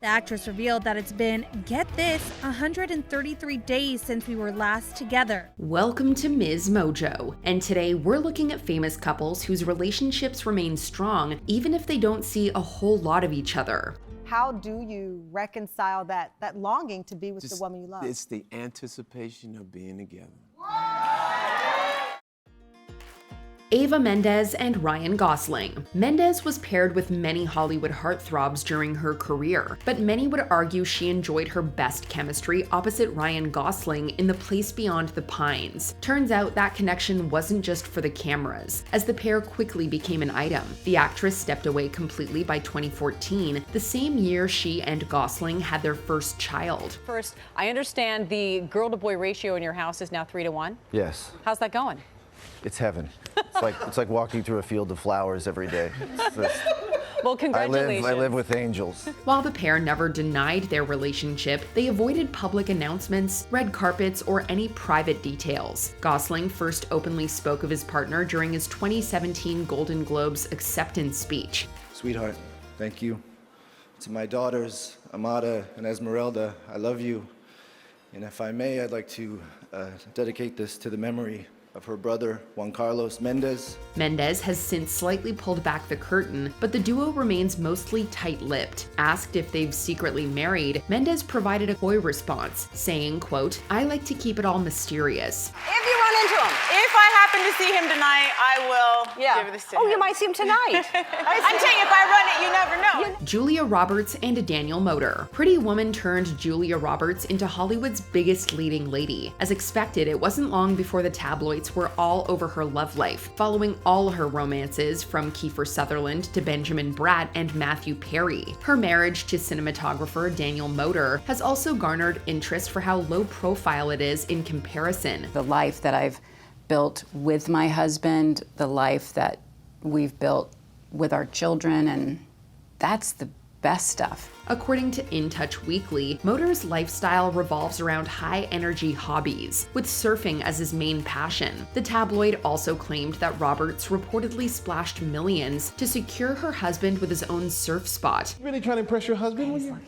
The actress revealed that it's been, get this, 133 days since we were last together. Welcome to MsMojo, and today we're looking at famous couples whose relationships remain strong even if they don't see a whole lot of each other. How do you reconcile that longing to be with the woman you love? It's the anticipation of being together. Eva Mendes and Ryan Gosling. Mendes was paired with many Hollywood heartthrobs during her career, but many would argue she enjoyed her best chemistry opposite Ryan Gosling in The Place Beyond the Pines. Turns out that connection wasn't just for the cameras, as the pair quickly became an item. The actress stepped away completely by 2014, the same year she and Gosling had their first child. First, I understand the girl-to-boy ratio in your house is now 3-to-1. Yes. How's that going? It's heaven. It's like walking through a field of flowers every day. Well, congratulations. I live with angels. While the pair never denied their relationship, they avoided public announcements, red carpets, or any private details. Gosling first openly spoke of his partner during his 2017 Golden Globes acceptance speech. Sweetheart, thank you. To my daughters, Amada and Esmeralda, I love you. And if I may, I'd like to dedicate this to the memory of her brother, Juan Carlos Mendes. Mendes has since slightly pulled back the curtain, but the duo remains mostly tight-lipped. Asked if they've secretly married, Mendes provided a coy response, saying, quote, "I like to keep it all mysterious." If you run into him, if I happen to see him tonight, I will give this to him. Oh, you might see him tonight. I'm telling you, if I run it, you never know. Julia Roberts and Daniel Moder. Pretty Woman turned Julia Roberts into Hollywood's biggest leading lady. As expected, it wasn't long before the tabloids were all over her love life, following all her romances from Kiefer Sutherland to Benjamin Bratt and Matthew Perry. Her marriage to cinematographer Daniel Moder has also garnered interest for how low profile it is in comparison. The life that I've built with my husband, the life that we've built with our children, and that's the best stuff. According to In Touch Weekly, Moder's lifestyle revolves around high-energy hobbies, with surfing as his main passion. The tabloid also claimed that Roberts reportedly splashed millions to secure her husband with his own surf spot. Really trying to impress your husband?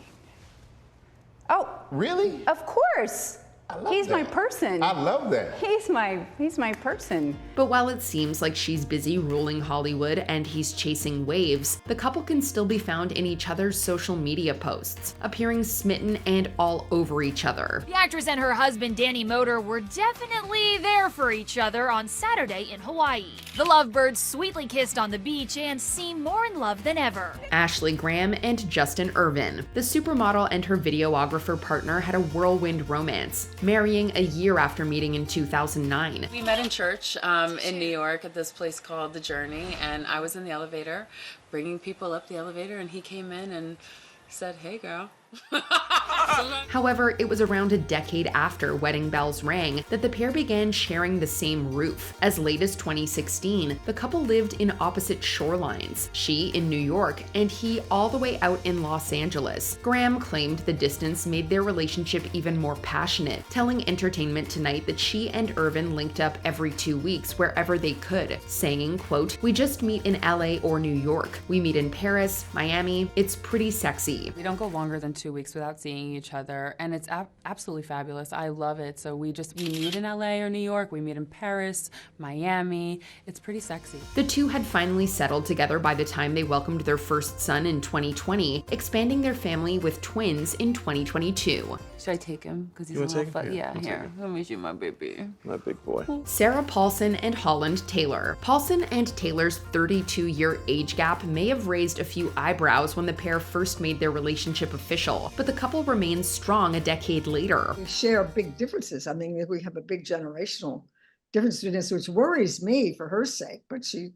Oh, Really? of course. He's my that. person. I love that. He's my person. But while it seems like she's busy ruling Hollywood and he's chasing waves, the couple can still be found in each other's social media posts, appearing smitten and all over each other. The actress and her husband, Danny Moder, were definitely there for each other on Saturday in Hawaii. The lovebirds sweetly kissed on the beach and seem more in love than ever. Ashley Graham and Justin Irvin. The supermodel and her videographer partner had a whirlwind romance, marrying a year after meeting in 2009. We met in church in New York at this place called The Journey, and I was in the elevator, bringing people up the elevator, and he came in and said, "Hey, girl." However, it was around a decade after wedding bells rang that the pair began sharing the same roof. As late as 2016, the couple lived in opposite shorelines, she in New York and he all the way out in Los Angeles. Graham claimed the distance made their relationship even more passionate, telling Entertainment Tonight that she and Irvin linked up every 2 weeks wherever they could, saying, quote, "We just meet in LA or New York. We meet in Paris, Miami. It's pretty sexy." We don't go longer than 2 weeks without seeing each other, and it's absolutely fabulous. I love it. So we meet in LA or New York, we meet in Paris, Miami. It's pretty sexy. The two had finally settled together by the time they welcomed their first son in 2020, expanding their family with twins in 2022. Should I take him? Because he's You a wanna little take fun. him? Yeah, I'll take here. him. Let me shoot my baby. My big boy. Sarah Paulson and Holland Taylor. Paulson and Taylor's 32-year age gap may have raised a few eyebrows when the pair first made their relationship official, but the couple remains strong a decade later. We share big differences. I mean, we have a big generational difference between us, which worries me for her sake, but she,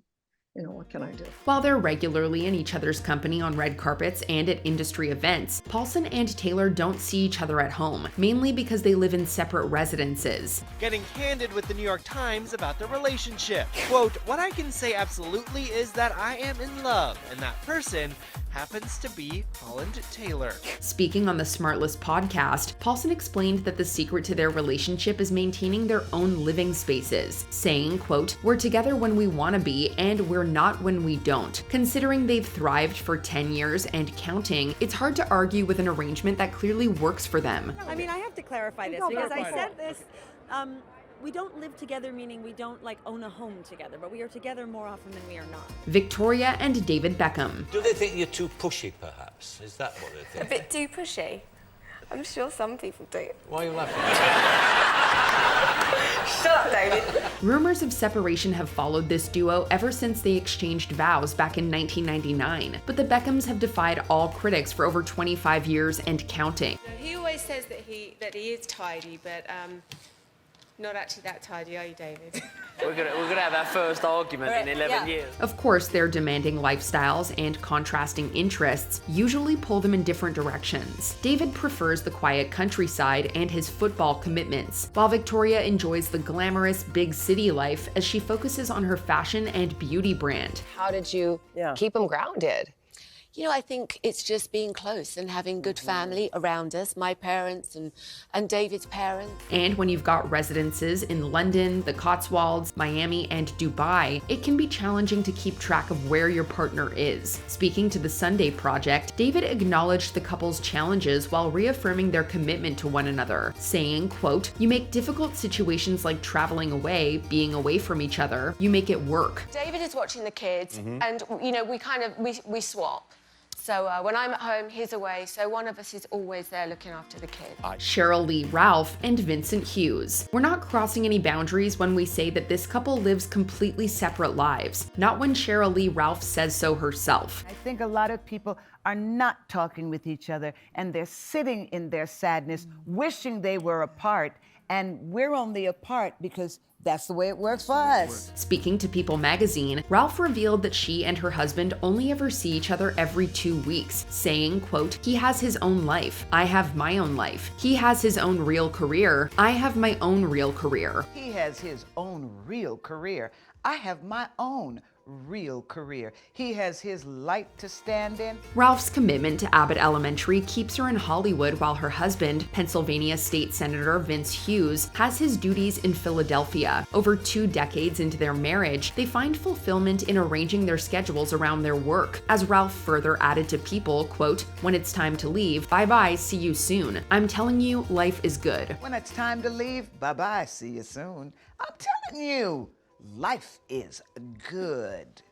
what can I do? While they're regularly in each other's company on red carpets and at industry events, Paulson and Taylor don't see each other at home, mainly because they live in separate residences. Getting candid with the New York Times about their relationship. Quote, "What I can say absolutely is that I am in love, and that person happens to be Holland Taylor. Speaking on the Smartless podcast, Paulson explained that the secret to their relationship is maintaining their own living spaces, saying, quote, "We're together when we want to be, and we're not when we don't. Considering they've thrived for 10 years and counting, it's hard to argue with an arrangement that clearly works for them." I mean, I have to clarify this because I said this. We don't live together, meaning we don't like own a home together, but we are together more often than we are not. Victoria and David Beckham. Do they think you're too pushy, perhaps? Is that what they think? A bit too pushy? I'm sure some people do. Why are you laughing? Shut up, David. Rumors of separation have followed this duo ever since they exchanged vows back in 1999, but the Beckhams have defied all critics for over 25 years and counting. He always says that he is tidy, but not actually that tidy, are you, David? We're gonna have our first argument in 11 years. Of course, their demanding lifestyles and contrasting interests usually pull them in different directions. David prefers the quiet countryside and his football commitments, while Victoria enjoys the glamorous big city life as she focuses on her fashion and beauty brand. How did you keep them grounded? You know, I think it's just being close and having good family around us, my parents and David's parents. And when you've got residences in London, the Cotswolds, Miami, and Dubai, it can be challenging to keep track of where your partner is. Speaking to the Sunday Project, David acknowledged the couple's challenges while reaffirming their commitment to one another, saying, quote, "You make difficult situations like traveling away, being away from each other, you make it work." David is watching the kids and, you know, we swap. So when I'm at home, he's away, so one of us is always there looking after the kids. Sheryl Lee Ralph and Vincent Hughes. We're not crossing any boundaries when we say that this couple lives completely separate lives, not when Sheryl Lee Ralph says so herself. I think a lot of people are not talking with each other, and they're sitting in their sadness, wishing they were apart, and we're only apart because that's the way it works for us. Speaking to People magazine, Ralph revealed that she and her husband only ever see each other every 2 weeks, saying, quote, "He has his own life. I have my own life. He has his own real career. I have my own real career." He has his own real career. I have my own real career. He has his light to stand in. Ralph's commitment to Abbott Elementary keeps her in Hollywood while her husband, Pennsylvania State Senator Vince Hughes, has his duties in Philadelphia. Over 2 decades into their marriage, they find fulfillment in arranging their schedules around their work. As Ralph further added to People, quote, "When it's time to leave, bye-bye, see you soon. I'm telling you, life is good." When it's time to leave, bye-bye, see you soon. I'm telling you, life is good.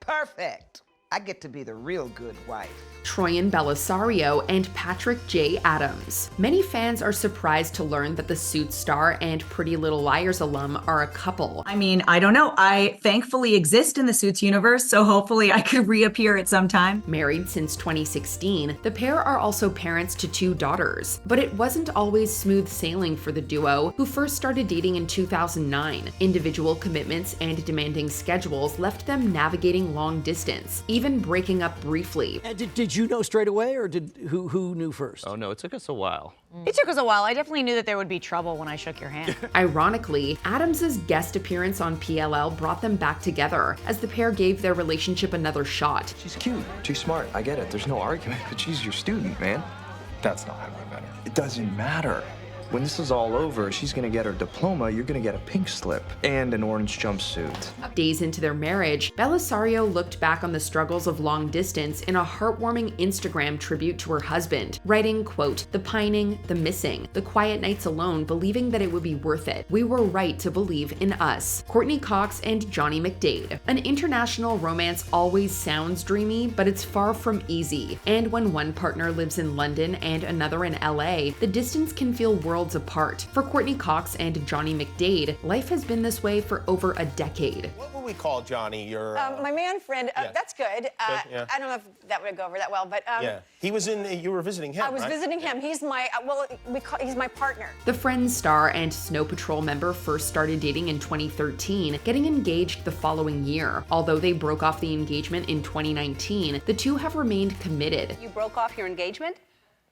Perfect. I get to be the real good wife. Troyan Bellisario and Patrick J. Adams. Many fans are surprised to learn that the Suits star and Pretty Little Liars alum are a couple. I mean, I don't know. I thankfully exist in the Suits universe, so hopefully I could reappear at some time. Married since 2016, the pair are also parents to 2 daughters. But it wasn't always smooth sailing for the duo, who first started dating in 2009. Individual commitments and demanding schedules left them navigating long distance, even breaking up briefly. Did you know straight away, or who knew first? Oh no, it took us a while. It took us a while. I definitely knew that there would be trouble when I shook your hand. Ironically, Adams's guest appearance on PLL brought them back together as the pair gave their relationship another shot. She's cute, she's smart, I get it, there's no argument, but she's your student, man. That's not how we met her. It doesn't matter. When this is all over, she's gonna get her diploma, you're gonna get a pink slip and an orange jumpsuit. Days into their marriage, Bellisario looked back on the struggles of long distance in a heartwarming Instagram tribute to her husband, writing, quote, "The pining, the missing, the quiet nights alone, believing that it would be worth it. We were right to believe in us." Courtney Cox and Johnny McDade. An international romance always sounds dreamy, but it's far from easy. And when one partner lives in London and another in LA, the distance can feel worlds apart. For Courtney Cox and Johnny McDade, life has been this way for over a decade. What would we call Johnny? Your my man friend. yeah. That's good. Yeah. I don't know if that would go over that well, but yeah, he was in. You were visiting him. I was right? visiting him. He's my he's my partner. The Friends star and Snow Patrol member first started dating in 2013, getting engaged the following year. Although they broke off the engagement in 2019, the two have remained committed. You broke off your engagement?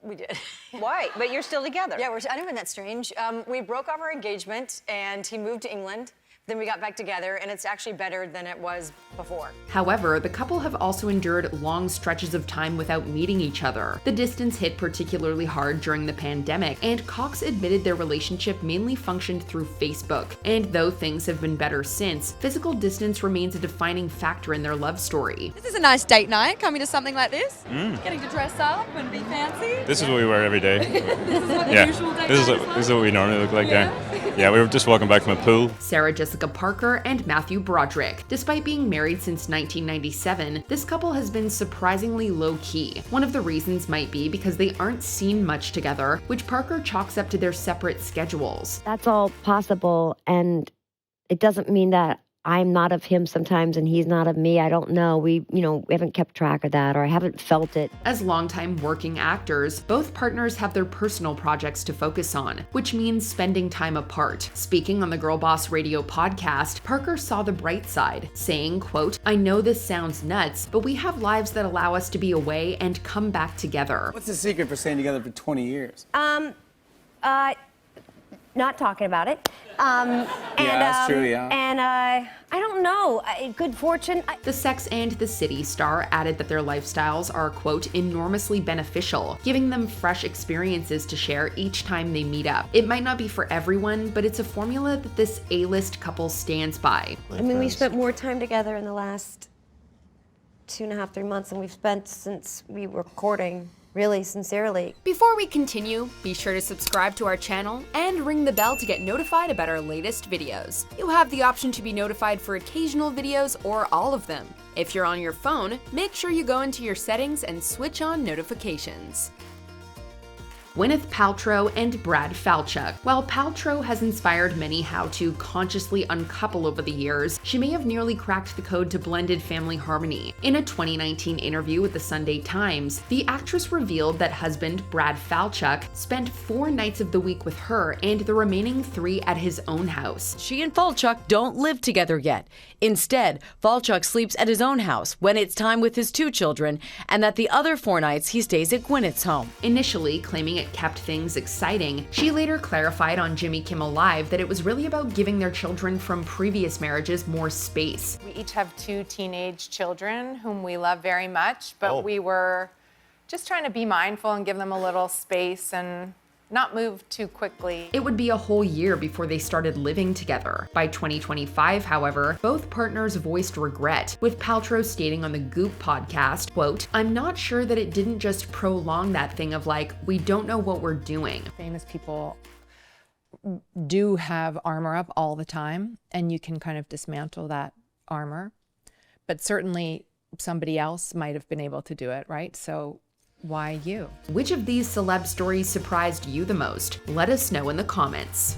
We did. Why? But you're still together. Yeah, I know, isn't that strange? We broke off our engagement, and he moved to England. Then we got back together, and it's actually better than it was before. However, the couple have also endured long stretches of time without meeting each other. The distance hit particularly hard during the pandemic, and Cox admitted their relationship mainly functioned through Facebook. And though things have been better since, physical distance remains a defining factor in their love story. This is a nice date night, coming to something like this. Mm. Getting to dress up and be fancy. This is what we wear every day. This is what the yeah. usual date This night is what we normally look like. Yeah, we were just walking back from a pool. Sarah Jessica Parker and Matthew Broderick. Despite being married since 1997, this couple has been surprisingly low-key. One of the reasons might be because they aren't seen much together, which Parker chalks up to their separate schedules. That's all possible, and it doesn't mean that I'm not of him sometimes and he's not of me. I don't know. We haven't kept track of that, or I haven't felt it. As longtime working actors, both partners have their personal projects to focus on, which means spending time apart. Speaking on the Girl Boss Radio podcast, Parker saw the bright side, saying, quote, "I know this sounds nuts, but we have lives that allow us to be away and come back together." What's the secret for staying together for 20 years? Not talking about it. That's true, yeah. And I don't know. Good fortune. The Sex and the City star added that their lifestyles are, quote, "enormously beneficial," giving them fresh experiences to share each time they meet up. It might not be for everyone, but it's a formula that this A-list couple stands by. I mean, we spent more time together in the last 2.5, 3 months than we've spent since we were courting. Really, sincerely. Before we continue, be sure to subscribe to our channel and ring the bell to get notified about our latest videos. You have the option to be notified for occasional videos or all of them. If you're on your phone, make sure you go into your settings and switch on notifications. Gwyneth Paltrow and Brad Falchuk. While Paltrow has inspired many how to consciously uncouple over the years, she may have nearly cracked the code to blended family harmony. In a 2019 interview with the Sunday Times, the actress revealed that husband Brad Falchuk spent 4 nights of the week with her and the remaining 3 at his own house. She and Falchuk don't live together yet. Instead, Falchuk sleeps at his own house when it's time with his 2 children, and that the other 4 nights he stays at Gwyneth's home. Initially claiming it kept things exciting, she later clarified on Jimmy Kimmel Live that it was really about giving their children from previous marriages more space. We each have 2 teenage children whom we love very much, but we were just trying to be mindful and give them a little space and not move too quickly. It would be a whole year before they started living together. By 2025, however, both partners voiced regret, with Paltrow stating on the Goop podcast, quote, "I'm not sure that it didn't just prolong that thing of like, we don't know what we're doing." Famous people do have armor up all the time, and you can kind of dismantle that armor. But certainly somebody else might have been able to do it, right? So why you? Which of these celeb stories surprised you the most? Let us know in the comments.